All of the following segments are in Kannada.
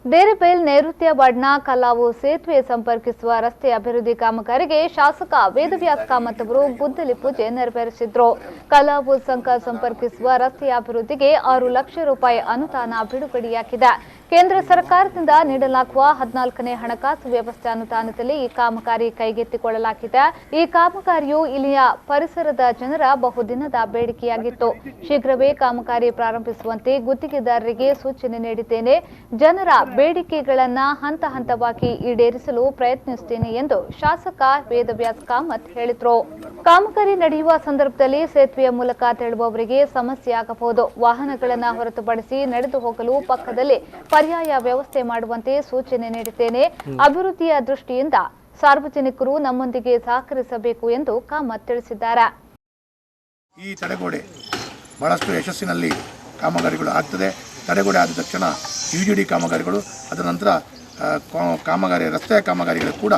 ದೇರಿಬೇಲ್ ನೈಋತ್ಯ ಬಡ್ನ ಕಲ್ಲಾವು ಸೇತುವೆ ಸಂಪರ್ಕಿಸುವ ರಸ್ತೆ ಅಭಿವೃದ್ಧಿ ಕಾಮಗಾರಿಗೆ ಶಾಸಕ ವೇದವ್ಯಾಸ್ ಕಾಮತ್ ಅವರು ಗುದ್ದಲಿ ಪೂಜೆ ನೆರವೇರಿಸಿದ್ರು. ಕಲ್ಲಾವು ಸಂಕ ಸಂಪರ್ಕಿಸುವ ರಸ್ತೆಯ ಅಭಿವೃದ್ಧಿಗೆ 6 ಲಕ್ಷ ರೂಪಾಯಿ ಅನುದಾನ ಬಿಡುಗಡೆಯಾಗಿದೆ. ಕೇಂದ್ರ ಸರ್ಕಾರದಿಂದ ನೀಡಲಾಗುವ 14ನೇ ಹಣಕಾಸು ವ್ಯವಸ್ಥೆ ಅನುದಾನದಲ್ಲಿ ಈ ಕಾಮಗಾರಿ ಕೈಗೆತ್ತಿಕೊಳ್ಳಲಾಗಿದೆ. ಈ ಕಾಮಗಾರಿಯು ಇಲ್ಲಿಯ ಪರಿಸರದ ಜನರ ಬಹುದಿನದ ಬೇಡಿಕೆಯಾಗಿತ್ತು. ಶೀಘ್ರವೇ ಕಾಮಗಾರಿ ಪ್ರಾರಂಭಿಸುವಂತೆ ಗುತ್ತಿಗೆದಾರರಿಗೆ ಸೂಚನೆ ನೀಡಿದ್ದೇನೆ. ಜನರ ಬೇಡಿಕೆಗಳನ್ನು ಹಂತ ಹಂತವಾಗಿ ಈಡೇರಿಸಲು ಪ್ರಯತ್ನಿಸುತ್ತೇನೆ ಎಂದು ಶಾಸಕ ವೇದವ್ಯಾಸ್ ಕಾಮತ್ ಹೇಳಿದರು. ಕಾಮಗಾರಿ ನಡೆಯುವ ಸಂದರ್ಭದಲ್ಲಿ ಸೇತುವೆಯ ಮೂಲಕ ತೆರಳುವವರಿಗೆ ಸಮಸ್ಯೆ ಆಗಬಹುದು. ವಾಹನಗಳನ್ನು ಹೊರತುಪಡಿಸಿ ನಡೆದು ಹೋಗಲು ಪಕ್ಕದಲ್ಲಿ ಪರ್ಯಾಯ ವ್ಯವಸ್ಥೆ ಮಾಡುವಂತೆ ಸೂಚನೆ ನೀಡಿದ್ದೇನೆ. ಅಭಿವೃದ್ಧಿಯ ದೃಷ್ಟಿಯಿಂದ ಸಾರ್ವಜನಿಕರು ನಮ್ಮೊಂದಿಗೆ ಸಹಕರಿಸಬೇಕು ಎಂದು ಕಾಮತ್ ತಿಳಿಸಿದ್ದಾರೆ. ಈ ತಡೆಗೋಡೆ ಬಹಳಷ್ಟು ಯಶಸ್ಸಿನಲ್ಲಿ ಕಾಮಗಾರಿಗಳು ಆಗ್ತದೆ. ತಡೆಗೋಡೆ ಆದ ತಕ್ಷಣ ಯುಜಿಡಿ ಕಾಮಗಾರಿಗಳು, ಅದರ ನಂತರ ಕಾಮಗಾರಿ ರಸ್ತೆಯ ಕಾಮಗಾರಿಗಳು ಕೂಡ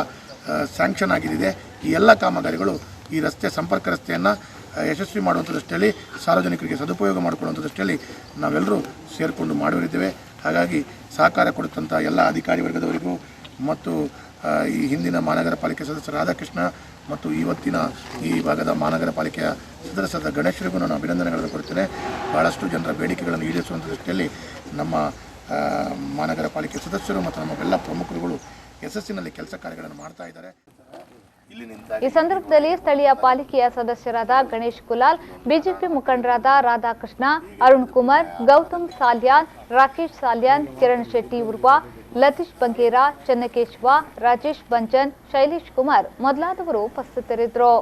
ಸ್ಯಾಂಕ್ಷನ್ ಆಗಿದೆ. ಈ ಎಲ್ಲ ಕಾಮಗಾರಿಗಳು ಈ ರಸ್ತೆ ಸಂಪರ್ಕ ರಸ್ತೆಯನ್ನು ಯಶಸ್ವಿ ಮಾಡುವಂಥ ದೃಷ್ಟಿಯಲ್ಲಿ, ಸಾರ್ವಜನಿಕರಿಗೆ ಸದುಪಯೋಗ ಮಾಡಿಕೊಳ್ಳುವಂಥ ದೃಷ್ಟಿಯಲ್ಲಿ ನಾವೆಲ್ಲರೂ ಸೇರಿಕೊಂಡು ಮಾಡುವರಿದ್ದೇವೆ. ಹಾಗಾಗಿ ಸಹಕಾರ ಕೊಡುತ್ತಂಥ ಎಲ್ಲ ಅಧಿಕಾರಿ ವರ್ಗದವರಿಗೂ ಮತ್ತು ಈ ಹಿಂದಿನ ಮಹಾನಗರ ಪಾಲಿಕೆ ಸದಸ್ಯ ರಾಧಾಕೃಷ್ಣ ಮತ್ತು ಇವತ್ತಿನ ಈ ಭಾಗದ ಮಹಾನಗರ ಪಾಲಿಕೆಯ ಸದಸ್ಯರಾದ ಗಣೇಶರಿಗೂ ನಾನು ಅಭಿನಂದನೆಗಳನ್ನು ಕೊಡ್ತೇನೆ. ಭಾಳಷ್ಟು ಜನರ ಬೇಡಿಕೆಗಳನ್ನು ಈಡೇರಿಸುವಂಥ ದೃಷ್ಟಿಯಲ್ಲಿ ನಮ್ಮ ಮಹಾನಗರ ಪಾಲಿಕೆ ಸದಸ್ಯರು ಮತ್ತು ನಮ್ಮ ಎಲ್ಲ ಪ್ರಮುಖರುಗಳು ಯಶಸ್ಸಿನಲ್ಲಿ ಕೆಲಸ ಕಾರ್ಯಗಳನ್ನು ಮಾಡ್ತಾ ಇದ್ದಾರೆ. ಈ ಸಂದರ್ಭದಲ್ಲಿ ಸ್ಥಳೀಯ ಪಾಲಿಕೆಯ ಸದಸ್ಯರಾದ ಗಣೇಶ್ ಕುಲಾಲ್, ಬಿಜೆಪಿ ಮುಖಂಡರಾದ ರಾಧಾಕೃಷ್ಣ, ಅರುಣ್ ಕುಮಾರ್, ಗೌತಮ್ ಸಾಲ್ಯಾನ್, ರಾಕೇಶ್ ಸಾಲ್ಯಾನ್, ಕಿರಣ್ ಶೆಟ್ಟಿ ಉರ್ವ, ಲತೀಶ್ ಬಂಗೇರ, ಚೆನ್ನಕೇಶ್ವ, ರಾಜೇಶ್ ಬಂಚನ್, ಶೈಲೇಶ್ ಕುಮಾರ್ ಮೊದಲಾದವರು ಉಪಸ್ಥಿತರಿದ್ದರು.